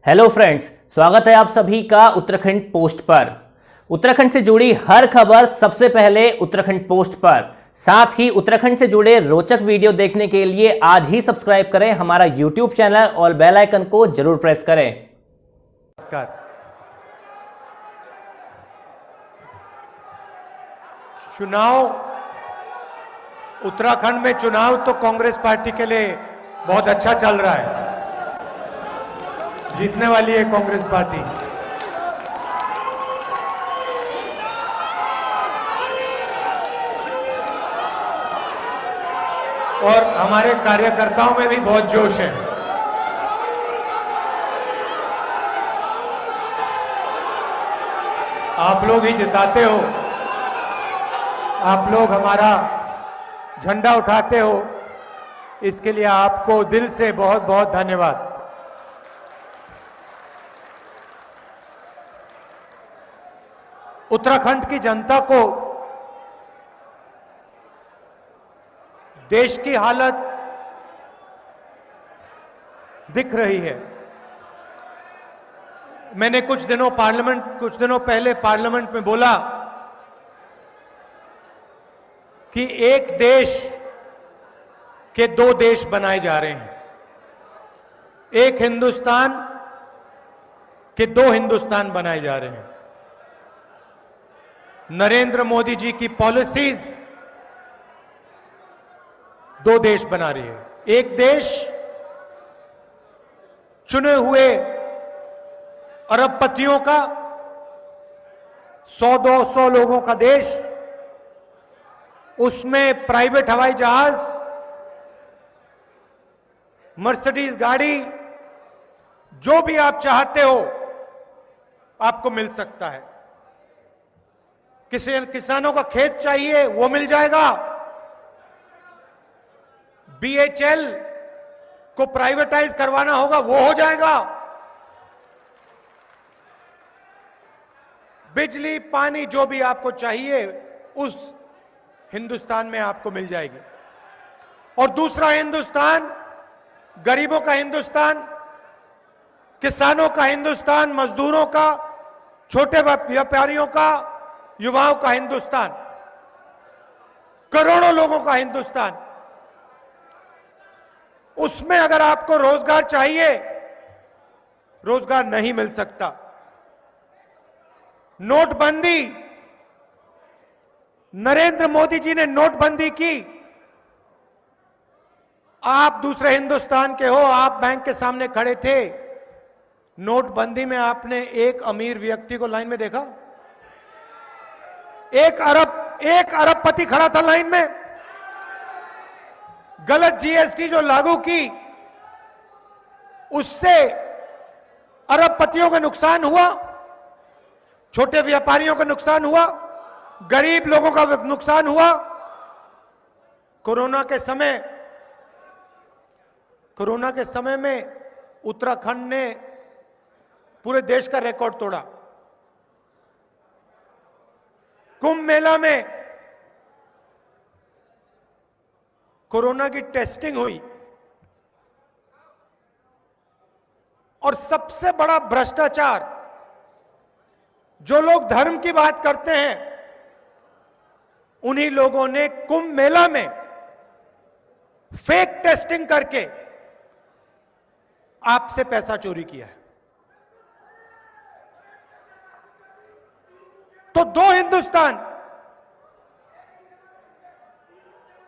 Hello friends, स्वागत है आप सभी का उत्तराखंड पोस्ट पर। उत्तराखंड से जुड़ी हर खबर सबसे पहले उत्तराखंड पोस्ट पर। साथ ही उत्तराखंड से जुड़े रोचक वीडियो देखने के लिए आज ही सब्सक्राइब करें हमारा यूट्यूब चैनल और बेल आइकन को जरूर प्रेस करें। नमस्कार। चुनाव, उत्तराखंड में चुनाव तो कांग्रेस पार्टी के लिए बहुत अच्छा चल रहा है। जीतने वाली है कांग्रेस पार्टी। और हमारे कार्यकर्ताओं में भी बहुत जोश है। आप लोग ही जिताते हो, आप लोग हमारा झंडा उठाते हो, इसके लिए आपको दिल से बहुत बहुत धन्यवाद। उत्तराखंड की जनता को देश की हालत दिख रही है। मैंने कुछ दिनों पहले पार्लियामेंट में बोला कि एक देश के दो देश बनाए जा रहे हैं, एक हिंदुस्तान के दो हिंदुस्तान बनाए जा रहे हैं। नरेंद्र मोदी जी की पॉलिसीज दो देश बना रही है। एक देश चुने हुए अरबपतियों का 100-200 लोगों का देश, उसमें प्राइवेट हवाई जहाज, मर्सिडीज गाड़ी, जो भी आप चाहते हो आपको मिल सकता है। किसानों का खेत चाहिए वो मिल जाएगा। बीएचएल को प्राइवेटाइज करवाना होगा वो हो जाएगा। बिजली, पानी, जो भी आपको चाहिए उस हिंदुस्तान में आपको मिल जाएगी। और दूसरा हिंदुस्तान गरीबों का हिंदुस्तान, किसानों का हिंदुस्तान, मजदूरों का, छोटे व्यापारियों का, युवाओं का हिंदुस्तान, करोड़ों लोगों का हिंदुस्तान। उसमें अगर आपको रोजगार चाहिए, रोजगार नहीं मिल सकता। नोटबंदी, नरेंद्र मोदी जी ने नोटबंदी की। आप दूसरे हिंदुस्तान के हो, आप बैंक के सामने खड़े थे। नोटबंदी में आपने एक अमीर व्यक्ति को लाइन में देखा? एक अरबपति खड़ा था लाइन में। गलत जीएसटी जो लागू की, उससे अरबपतियों का नुकसान हुआ, छोटे व्यापारियों का नुकसान हुआ, गरीब लोगों का नुकसान हुआ। कोरोना के समय में उत्तराखंड ने पूरे देश का रिकॉर्ड तोड़ा। कुंभ मेला में कोरोना की टेस्टिंग हुई और सबसे बड़ा भ्रष्टाचार, जो लोग धर्म की बात करते हैं उन्हीं लोगों ने कुंभ मेला में फेक टेस्टिंग करके आपसे पैसा चोरी किया है। तो दो हिंदुस्तान।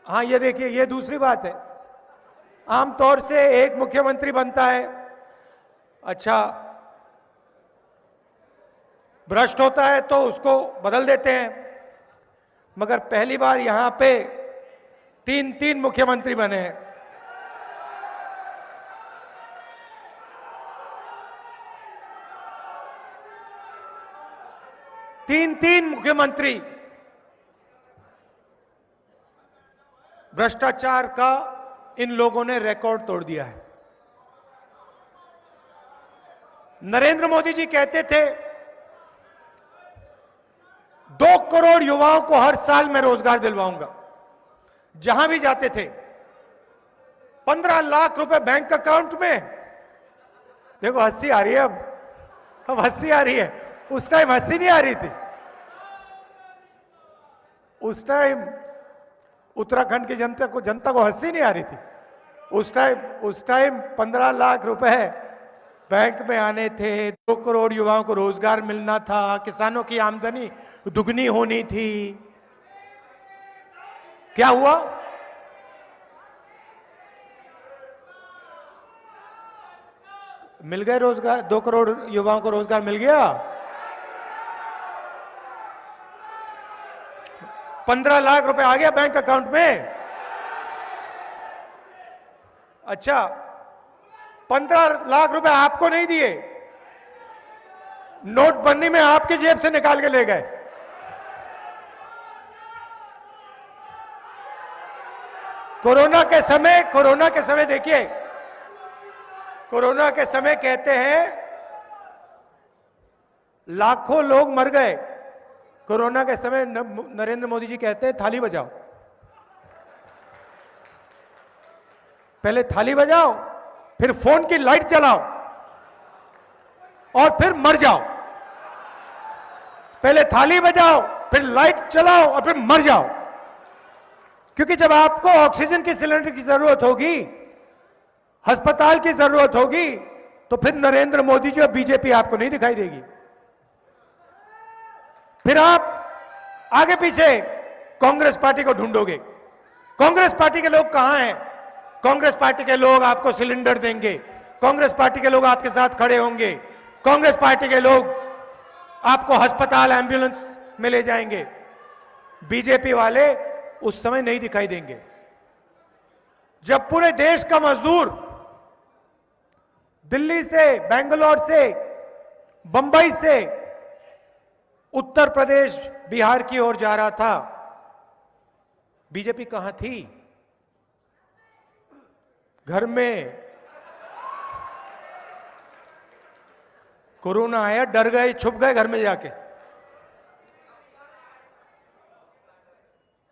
हां, ये देखिए, ये दूसरी बात है। आमतौर से एक मुख्यमंत्री बनता है, अच्छा भ्रष्ट होता है तो उसको बदल देते हैं, मगर पहली बार यहां पे तीन मुख्यमंत्री बने हैं। तीन मुख्यमंत्री। भ्रष्टाचार का इन लोगों ने रिकॉर्ड तोड़ दिया है। नरेंद्र मोदी जी कहते थे 2 करोड़ युवाओं को हर साल मैं रोजगार दिलवाऊंगा। जहां भी जाते थे 15 लाख रुपए बैंक अकाउंट में, देखो हंसी आ रही है अब हंसी आ रही है। उस टाइम हंसी नहीं आ रही थी। उस टाइम उत्तराखंड की जनता को हंसी नहीं आ रही थी। उस टाइम 15 लाख रुपए बैंक में आने थे, 2 करोड़ युवाओं को रोजगार मिलना था, किसानों की आमदनी दुगनी होनी थी। क्या हुआ? मिल गए रोजगार, 2 करोड़ युवाओं को रोजगार मिल गया। 15 लाख रुपए आ गया बैंक अकाउंट में। अच्छा, 15 लाख रुपए आपको नहीं दिए, नोटबंदी में आपकी जेब से निकाल के ले गए। कोरोना के समय देखिए, कोरोना के समय कहते हैं लाखों लोग मर गए। कोरोना के समय नरेंद्र मोदी जी कहते हैं थाली बजाओ। पहले थाली बजाओ, फिर फोन की लाइट जलाओ और फिर मर जाओ। पहले थाली बजाओ, फिर लाइट जलाओ और फिर मर जाओ। क्योंकि जब आपको ऑक्सीजन की सिलेंडर की जरूरत होगी, अस्पताल की जरूरत होगी, तो फिर नरेंद्र मोदी जी और बीजेपी आपको नहीं दिखाई देगी। फिर आप आगे पीछे कांग्रेस पार्टी को ढूंढोगे। कांग्रेस पार्टी के लोग कहां हैं? कांग्रेस पार्टी के लोग आपको सिलेंडर देंगे, कांग्रेस पार्टी के लोग आपके साथ खड़े होंगे, कांग्रेस पार्टी के लोग आपको अस्पताल एम्बुलेंस में ले जाएंगे। बीजेपी वाले उस समय नहीं दिखाई देंगे। जब पूरे देश का मजदूर दिल्ली से, बेंगलोर से, बंबई से उत्तर प्रदेश, बिहार की ओर जा रहा था, बीजेपी कहां थी? घर में। कोरोना आया, डर गए, छुप गए घर में जाके।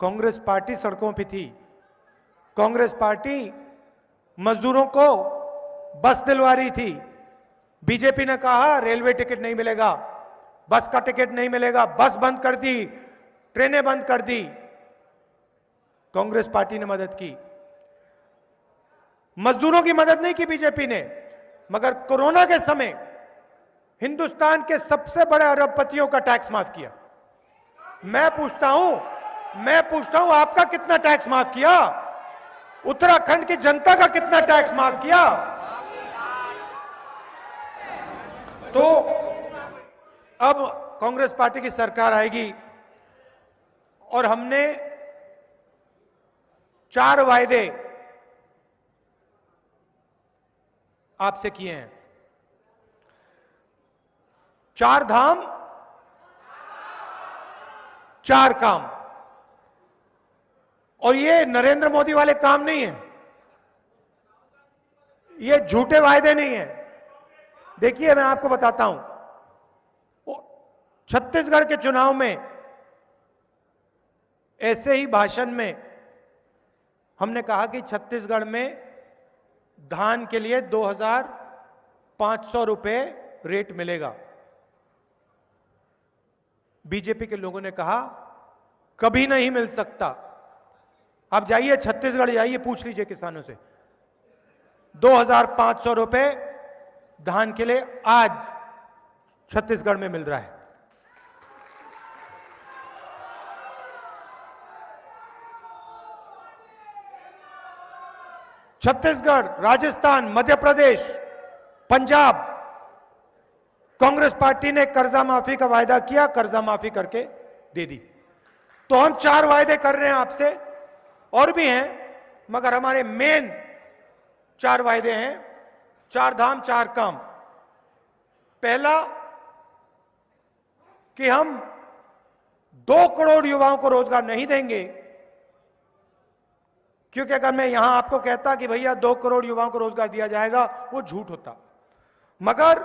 कांग्रेस पार्टी सड़कों पे थी। कांग्रेस पार्टी मजदूरों को बस दिलवा रही थी। बीजेपी ने कहा रेलवे टिकट नहीं मिलेगा, बस का टिकट नहीं मिलेगा, बस बंद कर दी, ट्रेनें बंद कर दी। कांग्रेस पार्टी ने मदद की, मजदूरों की मदद नहीं की बीजेपी ने। मगर कोरोना के समय हिंदुस्तान के सबसे बड़े अरबपतियों का टैक्स माफ किया। मैं पूछता हूं आपका कितना टैक्स माफ किया? उत्तराखंड की जनता का कितना टैक्स माफ किया? तो अब कांग्रेस पार्टी की सरकार आएगी और हमने 4 वायदे आपसे किए हैं। 4 धाम, 4 काम। और ये नरेंद्र मोदी वाले काम नहीं है, ये झूठे वायदे नहीं है। देखिए मैं आपको बताता हूं, छत्तीसगढ़ के चुनाव में ऐसे ही भाषण में हमने कहा कि छत्तीसगढ़ में धान के लिए 2,500 रुपए रेट मिलेगा। बीजेपी के लोगों ने कहा कभी नहीं मिल सकता। आप जाइए छत्तीसगढ़, जाइए, पूछ लीजिए किसानों से। 2,500 रुपए धान के लिए आज छत्तीसगढ़ में मिल रहा है। छत्तीसगढ़, राजस्थान, मध्य प्रदेश, पंजाब, कांग्रेस पार्टी ने कर्जा माफी का वायदा किया, कर्जा माफी करके दे दी। तो हम 4 वायदे कर रहे हैं आपसे, और भी हैं, मगर हमारे मेन 4 वायदे हैं। 4 धाम 4 काम। पहला कि हम 2 करोड़ युवाओं को रोजगार नहीं देंगे, क्योंकि अगर मैं यहां आपको कहता कि भैया 2 करोड़ युवाओं को रोजगार दिया जाएगा, वो झूठ होता। मगर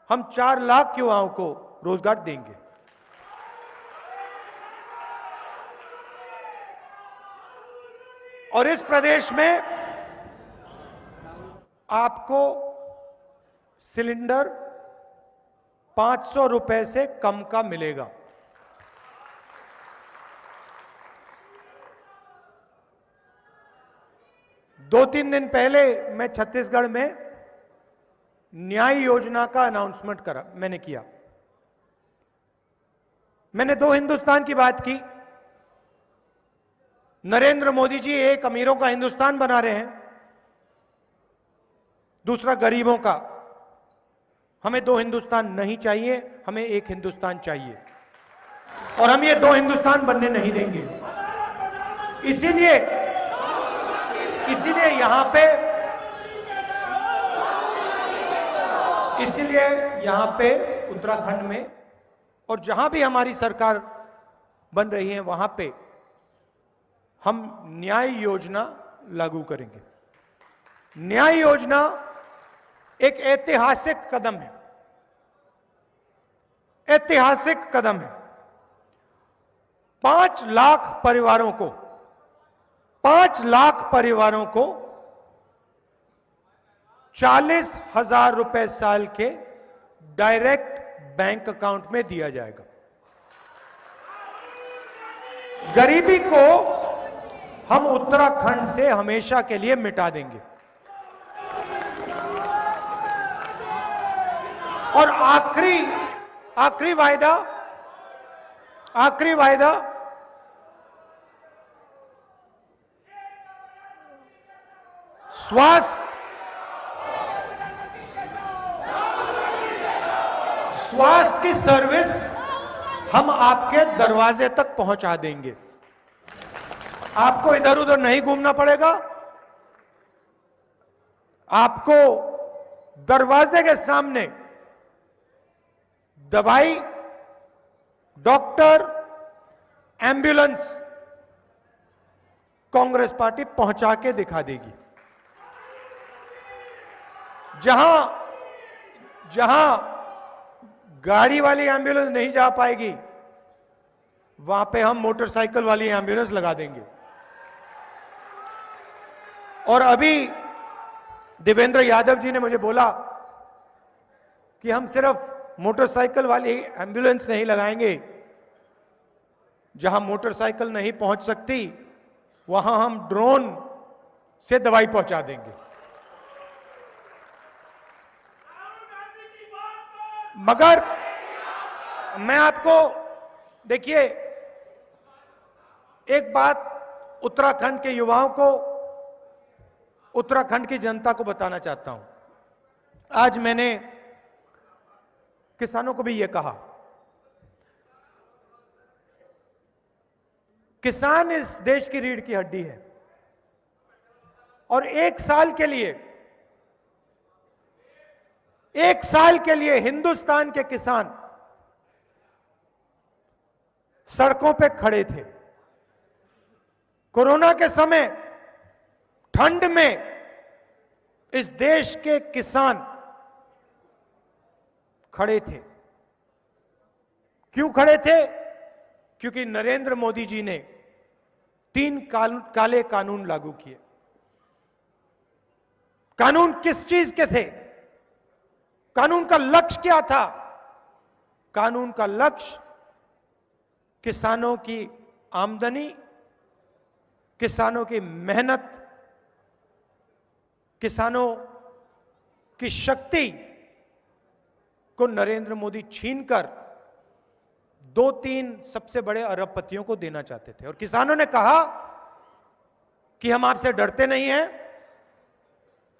हम 4 लाख युवाओं को रोजगार देंगे। और इस प्रदेश में आपको सिलेंडर 500 रुपए से कम का मिलेगा। दो तीन दिन पहले मैं छत्तीसगढ़ में न्याय योजना का अनाउंसमेंट मैंने किया। मैंने दो हिंदुस्तान की बात की। नरेंद्र मोदी जी एक अमीरों का हिंदुस्तान बना रहे हैं, दूसरा गरीबों का। हमें दो हिंदुस्तान नहीं चाहिए, हमें एक हिंदुस्तान चाहिए और हम ये दो हिंदुस्तान बनने नहीं देंगे। इसीलिए यहां पे उत्तराखंड में और जहां भी हमारी सरकार बन रही है वहां पे हम न्याय योजना लागू करेंगे। न्याय योजना एक ऐतिहासिक कदम है, ऐतिहासिक कदम है। 5 लाख परिवारों को 40,000 रुपए साल के डायरेक्ट बैंक अकाउंट में दिया जाएगा। गरीबी को हम उत्तराखंड से हमेशा के लिए मिटा देंगे। और आखिरी वायदा स्वास्थ्य की सर्विस हम आपके दरवाजे तक पहुंचा देंगे। आपको इधर उधर नहीं घूमना पड़ेगा। आपको दरवाजे के सामने दवाई, डॉक्टर, एम्बुलेंस कांग्रेस पार्टी पहुंचा के दिखा देगी। जहां गाड़ी वाली एम्बुलेंस नहीं जा पाएगी वहां पे हम मोटरसाइकिल वाली एम्बुलेंस लगा देंगे। और अभी देवेंद्र यादव जी ने मुझे बोला कि हम सिर्फ मोटरसाइकिल वाली एम्बुलेंस नहीं लगाएंगे, जहां मोटरसाइकिल नहीं पहुंच सकती वहां हम ड्रोन से दवाई पहुंचा देंगे। मगर मैं आपको देखिए एक बात उत्तराखंड के युवाओं को, उत्तराखंड की जनता को बताना चाहता हूं। आज मैंने किसानों को भी यह कहा, किसान इस देश की रीढ़ की हड्डी है और एक साल के लिए हिंदुस्तान के किसान सड़कों पे खड़े थे। कोरोना के समय ठंड में इस देश के किसान खड़े थे। क्यों खड़े थे? क्योंकि नरेंद्र मोदी जी ने 3 काले कानून लागू किए। कानून किस चीज के थे? कानून का लक्ष्य क्या था? कानून का लक्ष्य किसानों की आमदनी, किसानों की मेहनत, किसानों की शक्ति को नरेंद्र मोदी छीनकर 2-3 सबसे बड़े अरबपतियों को देना चाहते थे। और किसानों ने कहा कि हम आपसे डरते नहीं हैं,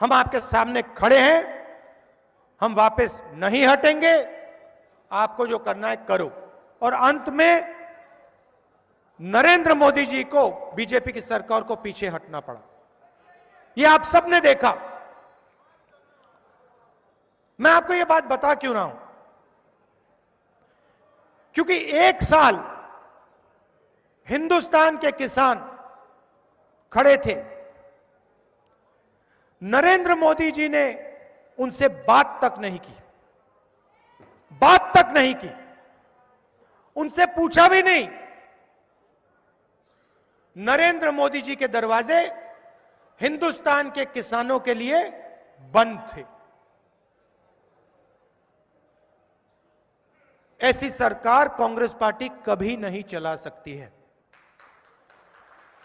हम आपके सामने खड़े हैं, हम वापस नहीं हटेंगे, आपको जो करना है करो। और अंत में नरेंद्र मोदी जी को, बीजेपी की सरकार को पीछे हटना पड़ा। यह आप सबने देखा। मैं आपको यह बात बता क्यों रहा हूं? क्योंकि 1 साल हिंदुस्तान के किसान खड़े थे। नरेंद्र मोदी जी ने उनसे बात तक नहीं की, उनसे पूछा भी नहीं। नरेंद्र मोदी जी के दरवाजे हिंदुस्तान के किसानों के लिए बंद थे। ऐसी सरकार कांग्रेस पार्टी कभी नहीं चला सकती है।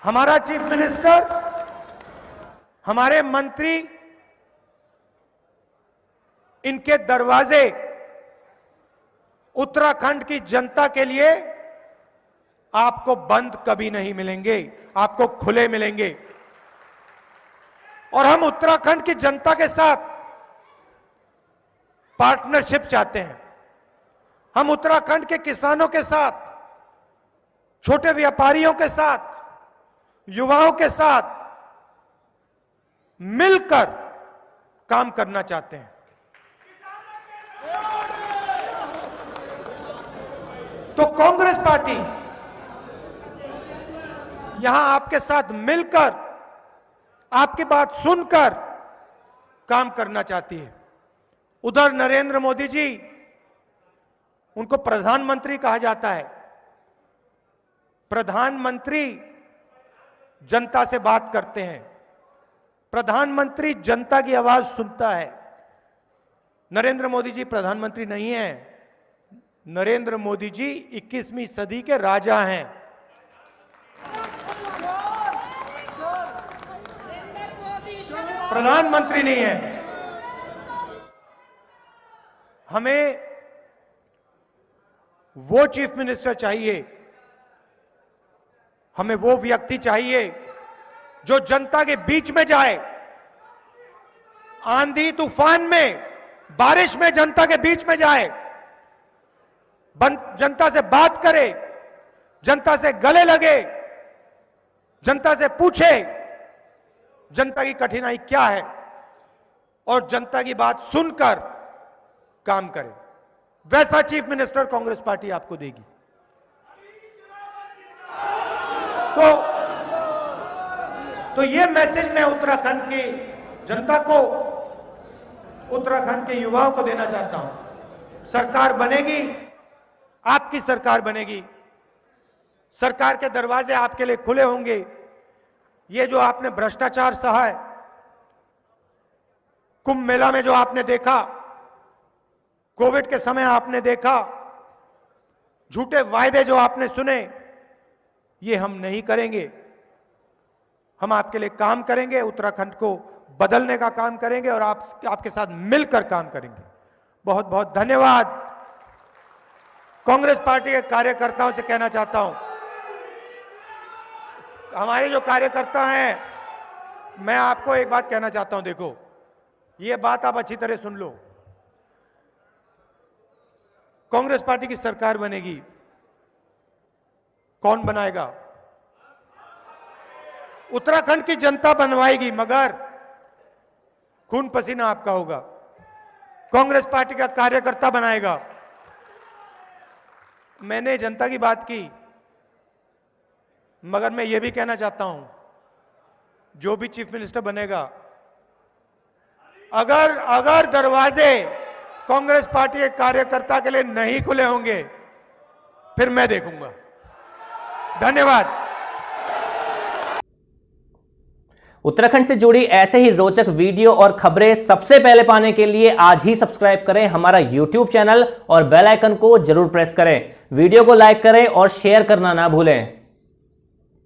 हमारा चीफ मिनिस्टर, हमारे मंत्री, इनके दरवाजे उत्तराखंड की जनता के लिए आपको बंद कभी नहीं मिलेंगे, आपको खुले मिलेंगे। और हम उत्तराखंड की जनता के साथ पार्टनरशिप चाहते हैं। हम उत्तराखंड के किसानों के साथ, छोटे व्यापारियों के साथ, युवाओं के साथ मिलकर काम करना चाहते हैं। तो कांग्रेस पार्टी यहां आपके साथ मिलकर, आपकी बात सुनकर काम करना चाहती है। उधर नरेंद्र मोदी जी, उनको प्रधानमंत्री कहा जाता है। प्रधानमंत्री जनता से बात करते हैं, प्रधानमंत्री जनता की आवाज सुनता है। नरेंद्र मोदी जी प्रधानमंत्री नहीं है, नरेंद्र मोदी जी 21वीं सदी के राजा हैं। प्रधानमंत्री नहीं है। हमें वो चीफ मिनिस्टर चाहिए, हमें वो व्यक्ति चाहिए जो जनता के बीच में जाए, आंधी तूफान में, बारिश में जनता के बीच में जाए, जनता से बात करे, जनता से गले लगे, जनता से पूछे जनता की कठिनाई क्या है और जनता की बात सुनकर काम करे। वैसा चीफ मिनिस्टर कांग्रेस पार्टी आपको देगी। तो ये मैसेज मैं उत्तराखंड की जनता को, उत्तराखंड के युवाओं को देना चाहता हूं। सरकार बनेगी, आपकी सरकार बनेगी, सरकार के दरवाजे आपके लिए खुले होंगे। ये जो आपने भ्रष्टाचार सहा है, कुंभ मेला में जो आपने देखा, कोविड के समय आपने देखा, झूठे वायदे जो आपने सुने, ये हम नहीं करेंगे। हम आपके लिए काम करेंगे, उत्तराखंड को बदलने का काम करेंगे और आपके साथ मिलकर काम करेंगे। बहुत बहुत धन्यवाद। कांग्रेस पार्टी के कार्यकर्ताओं से कहना चाहता हूं, हमारे जो कार्यकर्ता हैं, मैं आपको एक बात कहना चाहता हूं। देखो, ये बात आप अच्छी तरह सुन लो। कांग्रेस पार्टी की सरकार बनेगी, कौन बनाएगा? उत्तराखंड की जनता बनवाएगी, मगर खून पसीना आपका होगा। कांग्रेस पार्टी का कार्यकर्ता बनाएगा। मैंने जनता की बात की, मगर मैं ये भी कहना चाहता हूं, जो भी चीफ मिनिस्टर बनेगा, अगर दरवाजे कांग्रेस पार्टी के कार्यकर्ता के लिए नहीं खुले होंगे, फिर मैं देखूंगा। धन्यवाद। उत्तराखंड से जुड़ी ऐसे ही रोचक वीडियो और खबरें सबसे पहले पाने के लिए आज ही सब्सक्राइब करें हमारा YouTube चैनल और बेल आइकन को जरूर प्रेस करें। वीडियो को लाइक करें और शेयर करना ना भूलें।